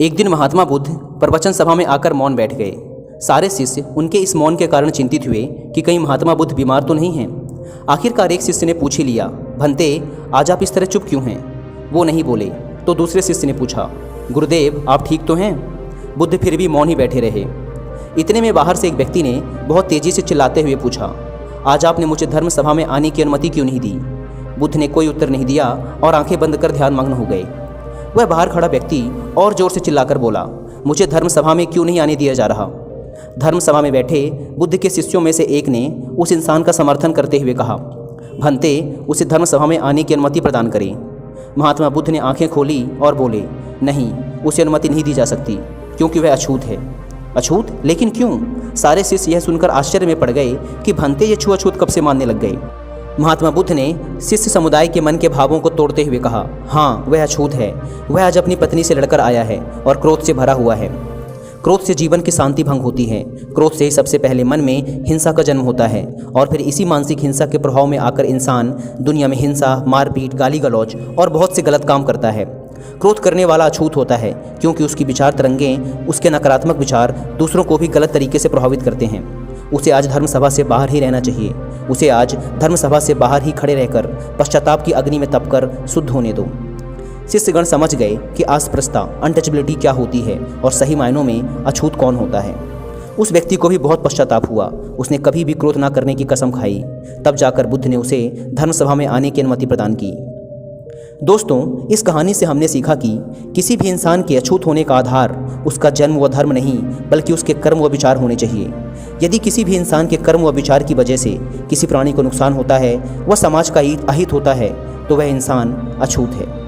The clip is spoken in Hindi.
एक दिन महात्मा बुद्ध प्रवचन सभा में आकर मौन बैठ गए। सारे शिष्य उनके इस मौन के कारण चिंतित हुए कि कहीं महात्मा बुद्ध बीमार तो नहीं हैं। आखिरकार एक शिष्य ने पूछ ही लिया, भंते आज आप इस तरह चुप क्यों हैं? वो नहीं बोले तो दूसरे शिष्य ने पूछा, गुरुदेव आप ठीक तो हैं? बुद्ध फिर भी मौन ही बैठे रहे। इतने में बाहर से एक व्यक्ति ने बहुत तेजी से चिल्लाते हुए पूछा, आज आपने मुझे धर्म सभा में आने की अनुमति क्यों नहीं दी? बुद्ध ने कोई उत्तर नहीं दिया और आंखें बंद कर ध्यान मग्न हो गए। वह बाहर खड़ा व्यक्ति और जोर से चिल्लाकर बोला, मुझे धर्म सभा में क्यों नहीं आने दिया जा रहा? धर्म सभा में बैठे बुद्ध के शिष्यों में से एक ने उस इंसान का समर्थन करते हुए कहा, भंते उसे धर्म सभा में आने की अनुमति प्रदान करें। महात्मा बुद्ध ने आंखें खोली और बोले, नहीं, उसे अनुमति नहीं दी जा सकती क्योंकि वह अछूत है। अछूत? लेकिन क्यों? सारे शिष्य यह सुनकर आश्चर्य में पड़ गए कि भंते ये छुआछूत कब से मानने लग गए। महात्मा बुद्ध ने शिष्य समुदाय के मन के भावों को तोड़ते हुए कहा, हाँ वह अछूत है। वह आज अपनी पत्नी से लड़कर आया है और क्रोध से भरा हुआ है। क्रोध से जीवन की शांति भंग होती है। क्रोध से ही सबसे पहले मन में हिंसा का जन्म होता है और फिर इसी मानसिक हिंसा के प्रभाव में आकर इंसान दुनिया में हिंसा, मारपीट, गाली गलौज और बहुत से गलत काम करता है। क्रोध करने वाला अछूत होता है क्योंकि उसकी विचार तरंगें, उसके नकारात्मक विचार दूसरों को भी गलत तरीके से प्रभावित करते हैं। उसे आज धर्म सभा से बाहर ही रहना चाहिए। उसे आज धर्म सभा से बाहर ही खड़े रहकर पश्चाताप की अग्नि में तपकर शुद्ध होने दो। शिष्यगण समझ गए कि अस्पृश्यता, अनटचेबिलिटी क्या होती है और सही मायनों में अछूत कौन होता है। उस व्यक्ति को भी बहुत पश्चाताप हुआ। उसने कभी भी क्रोध ना करने की कसम खाई। तब जाकर बुद्ध ने उसे धर्म सभा में आने की अनुमति प्रदान की। दोस्तों, इस कहानी से हमने सीखा कि किसी भी इंसान के अछूत होने का आधार उसका जन्म व धर्म नहीं, बल्कि उसके कर्म व विचार होने चाहिए। यदि किसी भी इंसान के कर्म व विचार की वजह से किसी प्राणी को नुकसान होता है, वह समाज का अहित होता है, तो वह इंसान अछूत है।